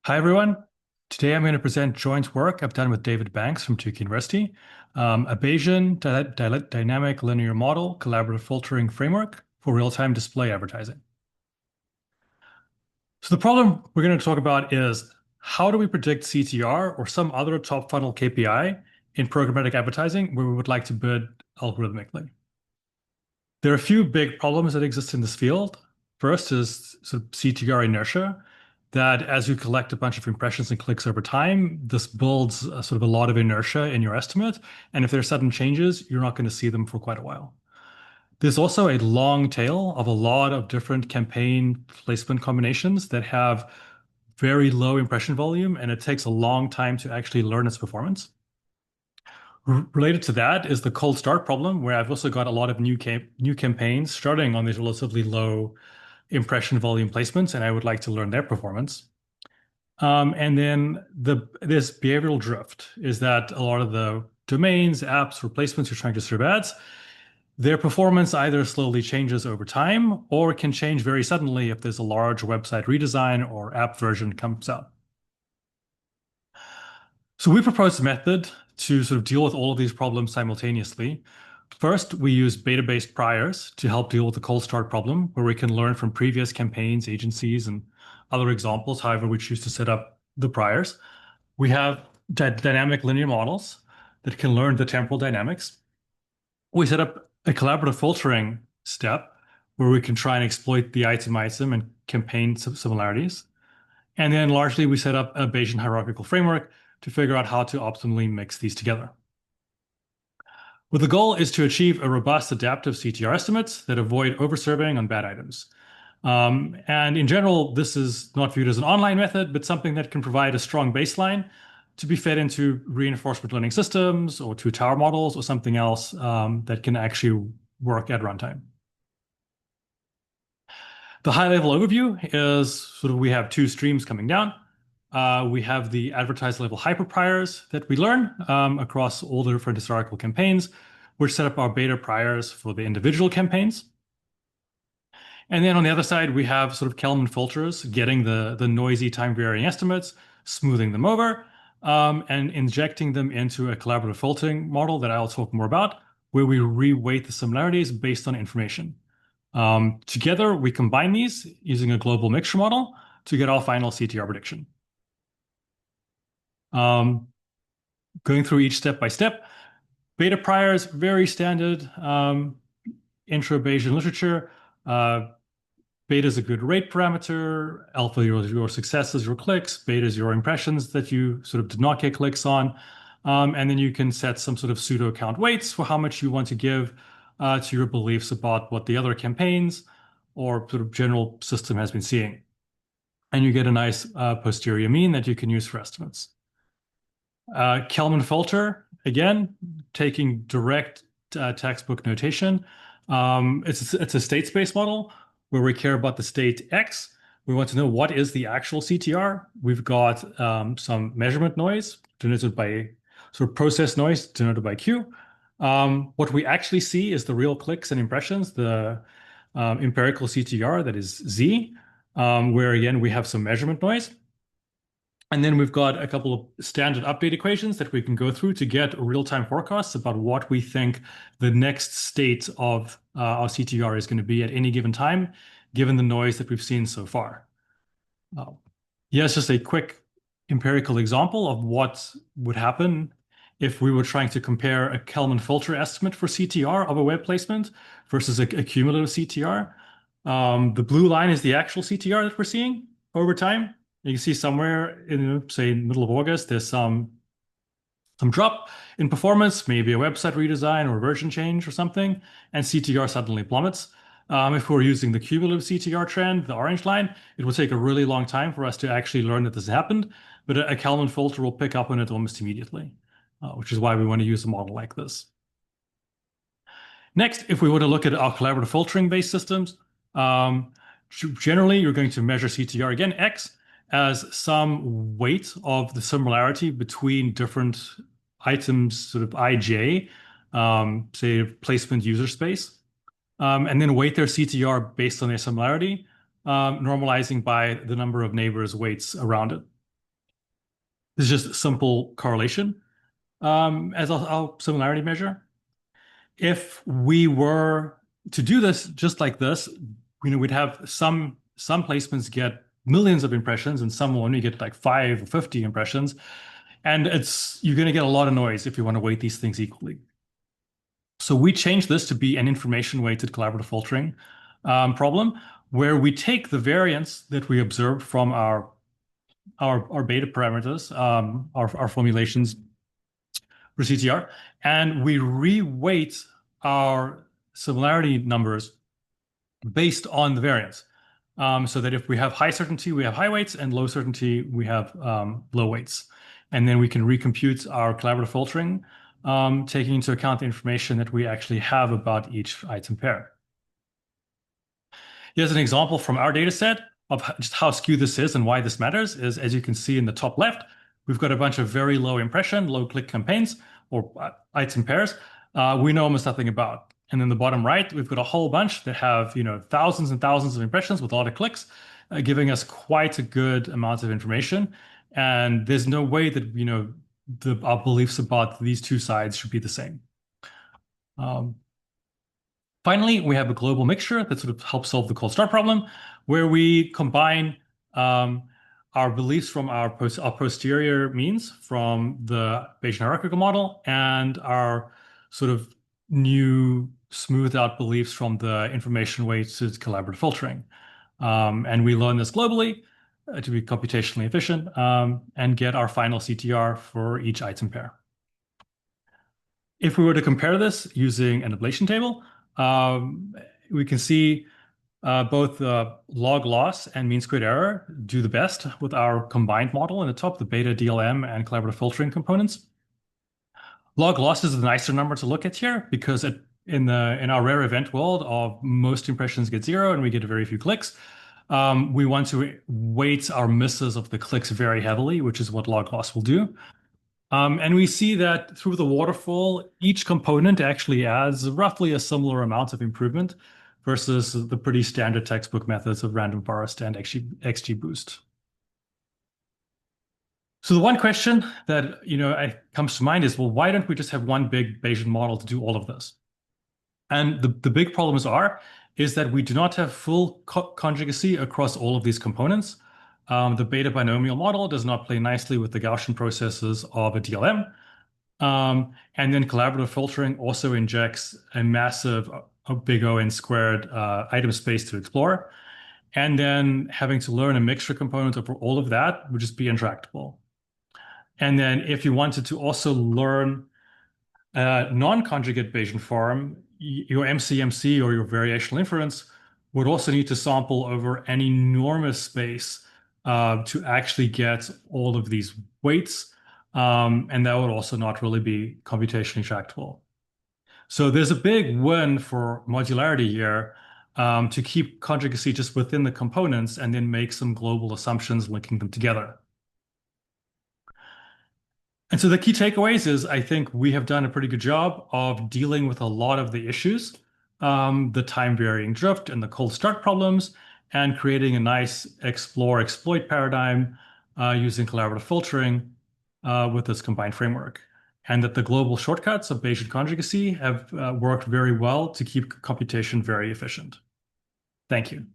Hi, everyone. Today I'm going to present joint work I've done with David Banks from Duke University, a Bayesian dynamic linear model collaborative filtering framework for real-time display advertising. So the problem we're going to talk about is how do we predict CTR or some other top funnel KPI in programmatic advertising where we would like to bid algorithmically? There are a few big problems that exist in this field. First is sort of CTR inertia, that as you collect a bunch of impressions and clicks over time, this builds sort of a lot of inertia in your estimate. And if there are sudden changes, you're not going to see them for quite a while. There's also a long tail of a lot of different campaign placement combinations that have very low impression volume, and it takes a long time to actually learn its performance. Related to that is the cold start problem, where I've also got a lot of new campaigns starting on these relatively low impression volume placements, and I would like to learn their performance. And then this behavioral drift is that a lot of the domains, apps, replacements you're trying to serve ads, their performance either slowly changes over time or can change very suddenly if there's a large website redesign or app version comes out. So we proposed a method to sort of deal with all of these problems simultaneously. First, we use beta-based priors to help deal with the cold start problem, where we can learn from previous campaigns, agencies, and other examples, however we choose to set up the priors. We have dynamic linear models that can learn the temporal dynamics. We set up a collaborative filtering step where we can try and exploit the item and campaign similarities. And then largely we set up a Bayesian hierarchical framework to figure out how to optimally mix these together. Well, the goal is to achieve a robust adaptive CTR estimates that avoid overserving on bad items. And in general, this is not viewed as an online method, but something that can provide a strong baseline to be fed into reinforcement learning systems or to tower models or something else that can actually work at runtime. The high-level overview is sort of we have two streams coming down. We have the advertiser level hyperpriors that we learn across all the different historical campaigns, which set up our beta priors for the individual campaigns. And then on the other side, we have sort of Kalman filters, getting the noisy time varying estimates, smoothing them over, and injecting them into a collaborative filtering model that I'll talk more about, where we reweight the similarities based on information. Together, we combine these using a global mixture model to get our final CTR prediction. Going through each step by step, beta priors, very standard intro Bayesian literature. Beta is a good rate parameter. Alpha, your successes, your clicks. Beta is your impressions that you sort of did not get clicks on. And then you can set some sort of pseudo count weights for how much you want to give to your beliefs about what the other campaigns or sort of general system has been seeing. And you get a nice posterior mean that you can use for estimates. Kalman filter, again, taking direct textbook notation. It's a state space model where we care about the state X. We want to know what is the actual CTR. We've got some measurement noise denoted by sort of process noise denoted by Q. What we actually see is the real clicks and impressions, the empirical CTR, that is Z, where again, we have some measurement noise. And then we've got a couple of standard update equations that we can go through to get real-time forecasts about what we think the next state of our CTR is going to be at any given time, given the noise that we've seen so far. Here's just a quick empirical example of what would happen if we were trying to compare a Kalman filter estimate for CTR of a web placement versus a cumulative CTR. The blue line is the actual CTR that we're seeing over time. You can see somewhere in, say, middle of August, there's some drop in performance, maybe a website redesign or version change or something, and CTR suddenly plummets. If we're using the cumulative CTR trend, the orange line, it will take a really long time for us to actually learn that this happened, but a Kalman filter will pick up on it almost immediately, which is why we want to use a model like this. Next, if we were to look at our collaborative filtering-based systems, generally, you're going to measure CTR, again, X, as some weight of the similarity between different items, sort of IJ, say placement user space, and then weight their CTR based on their similarity, normalizing by the number of neighbors weights around it. This is just simple correlation as our similarity measure. If we were to do this just like this, we'd have some placements get millions of impressions and some will only get like 5 or 50 impressions. And you're going to get a lot of noise if you want to weight these things equally. So we changed this to be an information-weighted collaborative filtering problem, where we take the variance that we observed from our beta parameters, our formulations for CTR, and we re-weight our similarity numbers based on the variance. So that if we have high certainty, we have high weights, and low certainty, we have low weights. And then we can recompute our collaborative filtering, taking into account the information that we actually have about each item pair. Here's an example from our data set of just how skewed this is and why this matters. Is, as you can see in the top left, we've got a bunch of very low impression, low click campaigns or item pairs we know almost nothing about. And then the bottom right, we've got a whole bunch that have, thousands and thousands of impressions with a lot of clicks, giving us quite a good amount of information. And there's no way that, our beliefs about these two sides should be the same. Finally, we have a global mixture that sort of helps solve the cold start problem, where we combine our beliefs from our posterior means from the Bayesian hierarchical model and our sort of new smoothed out beliefs from the information-weighted collaborative filtering. And we learn this globally to be computationally efficient and get our final CTR for each item pair. If we were to compare this using an ablation table, we can see both log loss and mean squared error do the best with our combined model in the top, the Bayesian-DLM and collaborative filtering components. Log loss is a nicer number to look at here because in our rare event world of most impressions get 0 and we get very few clicks, we want to weight our misses of the clicks very heavily, which is what log loss will do. And we see that through the waterfall, each component actually adds roughly a similar amount of improvement versus the pretty standard textbook methods of random forest and XGBoost. So the one question that comes to mind is, well, why don't we just have one big Bayesian model to do all of this? And the big problems is that we do not have full conjugacy across all of these components. The beta binomial model does not play nicely with the Gaussian processes of a DLM. And then collaborative filtering also injects a massive big O n squared item space to explore. And then having to learn a mixture component over all of that would just be intractable. And then if you wanted to also learn non-conjugate Bayesian form, your MCMC or your variational inference would also need to sample over an enormous space to actually get all of these weights. And that would also not really be computationally tractable. So there's a big win for modularity here to keep conjugacy just within the components and then make some global assumptions linking them together. And so the key takeaways is I think we have done a pretty good job of dealing with a lot of the issues, the time varying drift and the cold start problems, and creating a nice explore exploit paradigm using collaborative filtering with this combined framework. And that the global shortcuts of Bayesian conjugacy have worked very well to keep computation very efficient. Thank you.